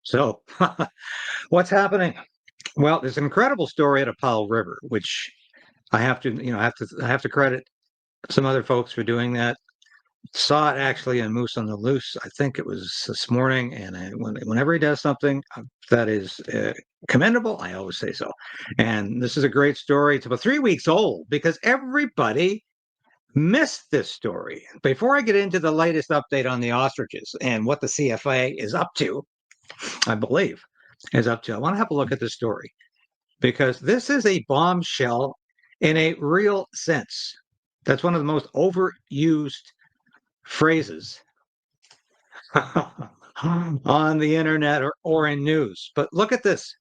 So, what's happening? Well, there's an incredible story at a Powell River, which I have to credit some other folks for doing that. Saw it actually in Moose on the Loose. I think it was this morning, and whenever he does something that is commendable, I always say so. And this is a great story. It's about 3 weeks old because everybody missed this story. Before I get into the latest update on the ostriches and what the CFA is up to, I believe is up to, I want to have a look at this story because this is a bombshell in a real sense. That's one of the most overused phrases on the internet or in news. But look at this.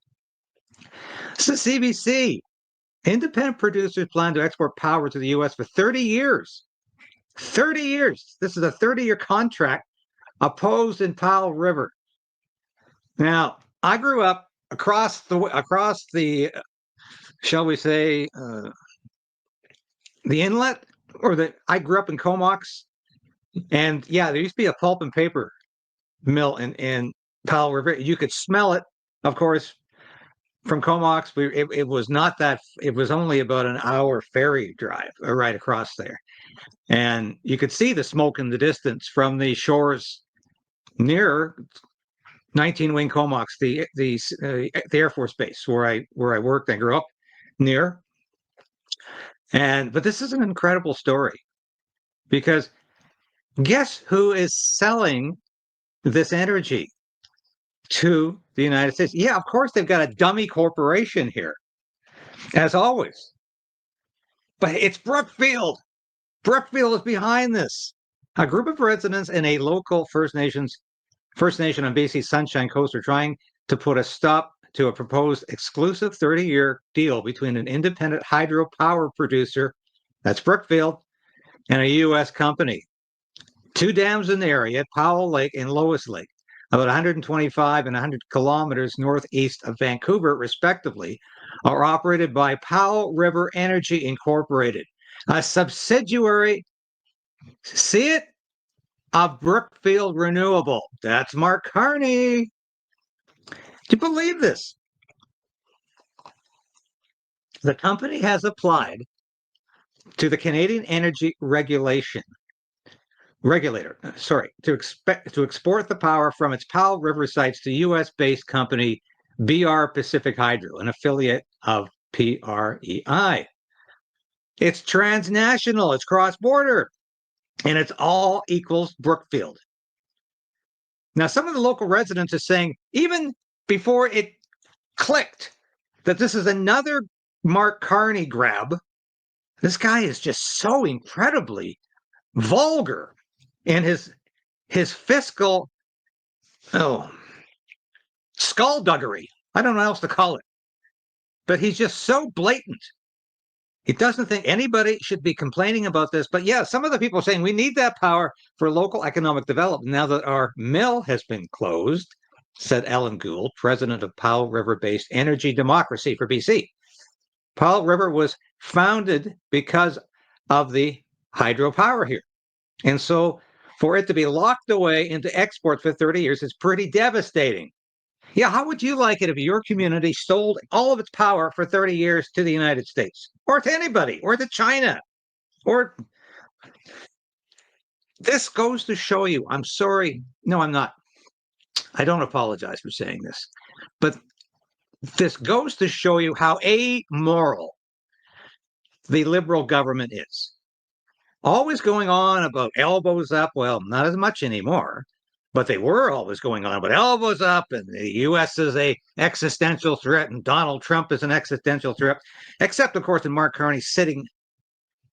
This is CBC. Independent producers plan to export power to the U.S. for 30 years. 30 years. This is a 30-year contract opposed in Powell River. Now, I grew up across the shall we say, the inlet, I grew up in Comox, and yeah, there used to be a pulp and paper mill in Powell River. You could smell it, of course, from Comox. It was not that. It was only about an hour ferry drive right across there, and you could see the smoke in the distance from the shores near 19 Wing Comox, the Air Force Base where I worked. I grew up near. But this is an incredible story because guess who is selling this energy to the United States? Yeah, of course, they've got a dummy corporation here, as always. But it's Brookfield. Brookfield is behind this. A group of residents in a local First Nation on BC's Sunshine Coast are trying to put a stop to a proposed exclusive 30-year deal between an independent hydropower producer, that's Brookfield, and a U.S. company. Two dams in the area, Powell Lake and Lois Lake, about 125 and 100 kilometers northeast of Vancouver, respectively, are operated by Powell River Energy Incorporated, a subsidiary, see it, of Brookfield Renewable. That's Mark Carney. Do you believe this? The company has applied to the Canadian Energy Regulator, to export the power from its Powell River sites to U.S.-based company BR Pacific Hydro, an affiliate of PREI. It's transnational, it's cross-border, and it's all equals Brookfield. Now, some of the local residents are saying, even before it clicked, that this is another Mark Carney grab. This guy is just so incredibly vulgar in his fiscal skullduggery. I don't know how else to call it. But he's just so blatant. He doesn't think anybody should be complaining about this. But yeah, some of the people are saying we need that power for local economic development now that our mill has been closed, said Ellen Gould, president of Powell River-based Energy Democracy for BC. Powell River was founded because of the hydropower here. And so for it to be locked away into export for 30 years is pretty devastating. Yeah, how would you like it if your community sold all of its power for 30 years to the United States or to anybody or to China? Or this goes to show you, I'm sorry. No, I'm not. I don't apologize for saying this, but this goes to show you how amoral the Liberal government is. Always going on about elbows up. Well, not as much anymore. But they were always going on about elbows up, and the U.S. is an existential threat, and Donald Trump is an existential threat, except, of course, in Mark Carney sitting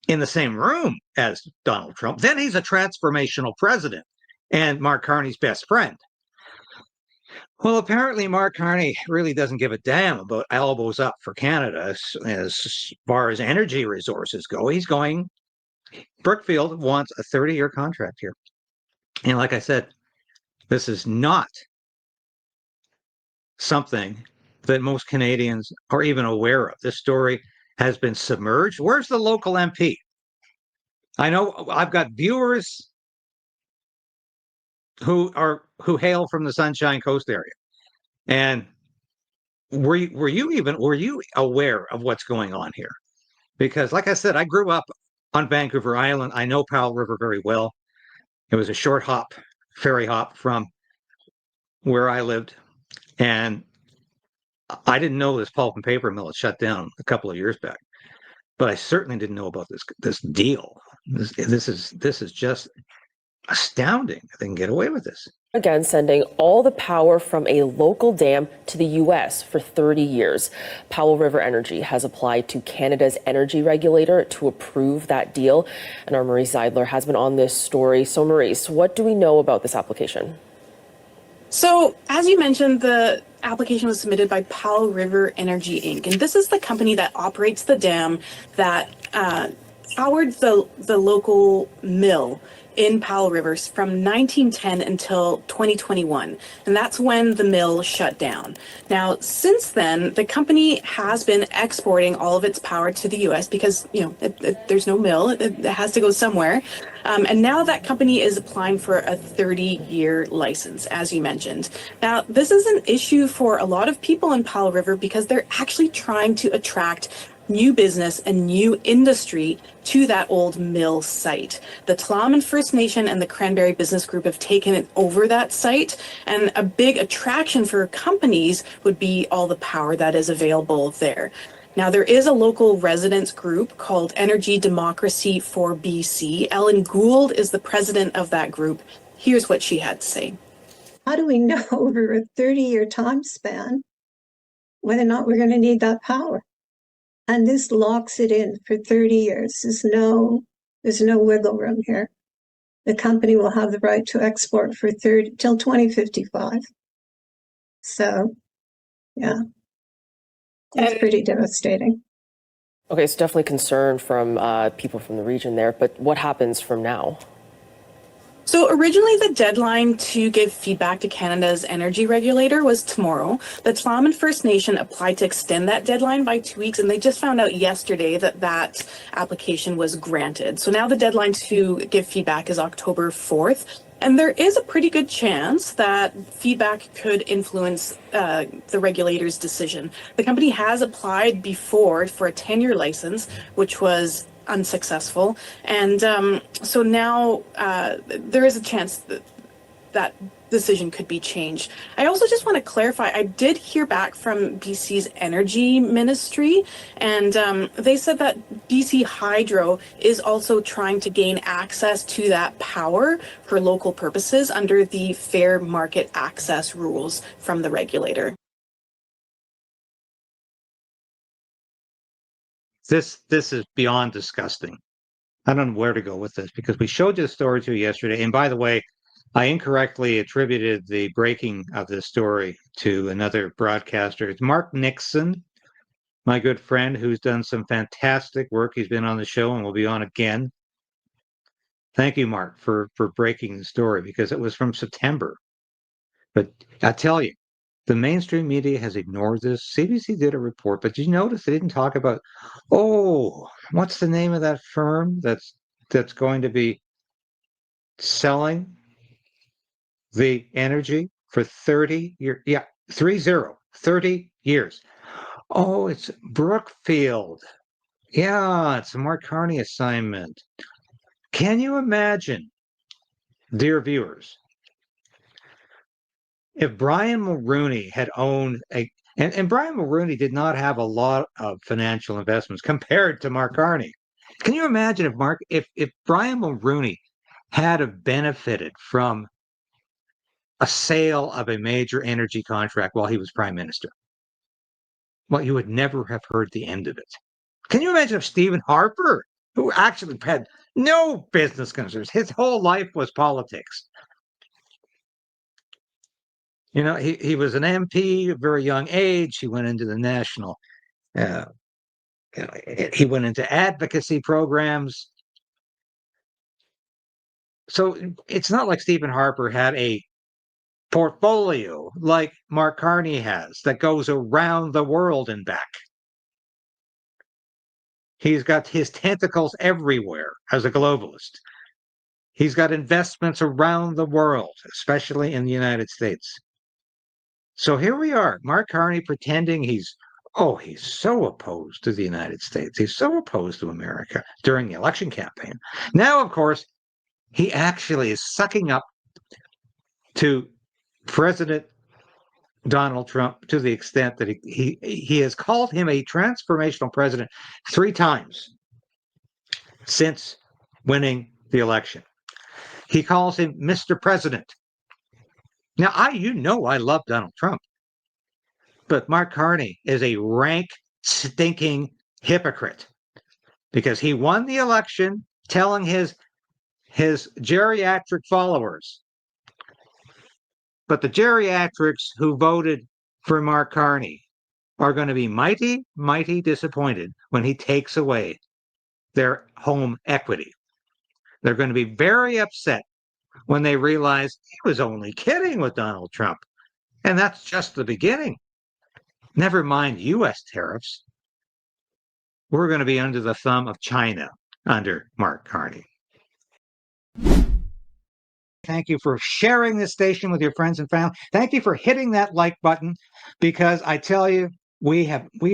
in the same room as Donald Trump. Then he's a transformational president and Mark Carney's best friend. Well, apparently, Mark Carney really doesn't give a damn about elbows up for Canada as far as energy resources go. Brookfield wants a 30-year contract here. And like I said, this is not something that most Canadians are even aware of. This story has been submerged. Where's the local MP? I know I've got viewers who hail from the Sunshine Coast area. And were you aware of what's going on here? Because, like I said, I grew up on Vancouver Island. I know Powell River very well. It was a short hop, ferry hop from where I lived, and I didn't know this pulp and paper mill had shut down a couple of years back. But I certainly didn't know about this deal. This is just astounding. They can get away with this. Again, sending all the power from a local dam to the U.S. for 30 years. Powell River Energy has applied to Canada's energy regulator to approve that deal. And our Maurice Zeidler has been on this story. So, Maurice, what do we know about this application? So, as you mentioned, the application was submitted by Powell River Energy Inc. And this is the company that operates the dam that powered the local mill in Powell Rivers from 1910 until 2021. And that's when the mill shut down. Now, since then, the company has been exporting all of its power to the US because, there's no mill, it has to go somewhere. And now that company is applying for a 30-year license, as you mentioned. Now, this is an issue for a lot of people in Powell River because they're actually trying to attract new business and new industry to that old mill site. The Tla'amin First Nation and the Cranberry Business Group have taken over that site, and a big attraction for companies would be all the power that is available there. Now, there is a local residents group called Energy Democracy for BC. Ellen Gould is the president of that group. Here's what she had to say. How do we know over a 30-year time span whether or not we're going to need that power? And this locks it in for 30 years. There's no wiggle room here. The company will have the right to export for 30 till 2055. So, yeah, it's pretty devastating. Okay, so definitely concern from people from the region there, but what happens from now? So originally the deadline to give feedback to Canada's energy regulator was tomorrow. The Tla'amin First Nation applied to extend that deadline by 2 weeks, and they just found out yesterday that application was granted. So now the deadline to give feedback is October 4th. And there is a pretty good chance that feedback could influence the regulator's decision. The company has applied before for a 10-year license, which was unsuccessful. And so now there is a chance that that decision could be changed. I also just want to clarify, I did hear back from BC's energy ministry, and they said that BC Hydro is also trying to gain access to that power for local purposes under the fair market access rules from the regulator. This is beyond disgusting. I don't know where to go with this because we showed this story to you yesterday. And by the way, I incorrectly attributed the breaking of this story to another broadcaster. It's Mark Nixon, my good friend, who's done some fantastic work. He's been on the show and will be on again. Thank you, Mark, for breaking the story because it was from September. But I tell you, the mainstream media has ignored this. CBC did a report, but did you notice they didn't talk about, what's the name of that firm that's going to be selling the energy for 30 years? Yeah, 30 years. Oh, it's Brookfield. Yeah, it's a Mark Carney assignment. Can you imagine, dear viewers, if Brian Mulroney had owned and Brian Mulroney did not have a lot of financial investments compared to Mark Carney. Can you imagine if Brian Mulroney had have benefited from a sale of a major energy contract while he was prime minister? Well, you would never have heard the end of it. Can you imagine if Stephen Harper, who actually had no business concerns, his whole life was politics. You know, he was an MP at a very young age. He went into the national, he went into advocacy programs. So it's not like Stephen Harper had a portfolio like Mark Carney has that goes around the world and back. He's got his tentacles everywhere as a globalist. He's got investments around the world, especially in the United States. So here we are, Mark Carney pretending he's so opposed to the United States. He's so opposed to America during the election campaign. Now, of course, he actually is sucking up to President Donald Trump to the extent that he has called him a transformational president 3 times since winning the election. He calls him Mr. President. Now, I love Donald Trump, but Mark Carney is a rank, stinking hypocrite because he won the election telling his geriatric followers. But the geriatrics who voted for Mark Carney are going to be mighty, mighty disappointed when he takes away their home equity. They're going to be very upset when they realize he was only kidding with Donald Trump. And that's just the beginning. Never mind U.S. tariffs. We're going to be under the thumb of China under Mark Carney. Thank you for sharing this station with your friends and family. Thank you for hitting that like button, because I tell you, we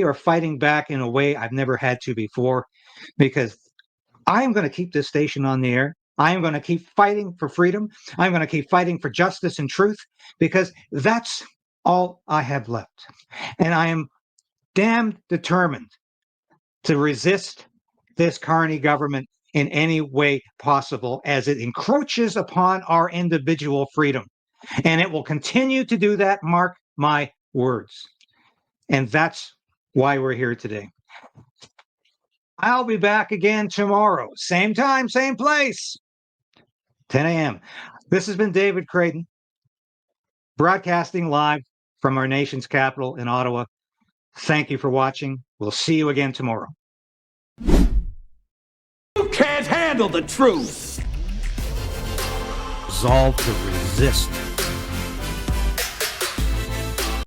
are fighting back in a way I've never had to before, because I am going to keep this station on the air. I am going to keep fighting for freedom. I'm going to keep fighting for justice and truth, because that's all I have left. And I am damn determined to resist this Carney government in any way possible as it encroaches upon our individual freedom. And it will continue to do that, mark my words. And that's why we're here today. I'll be back again tomorrow, same time, same place, 10 a.m. This has been David Krayden, broadcasting live from our nation's capital in Ottawa. Thank you for watching. We'll see you again tomorrow. You can't handle the truth. Resolve to resist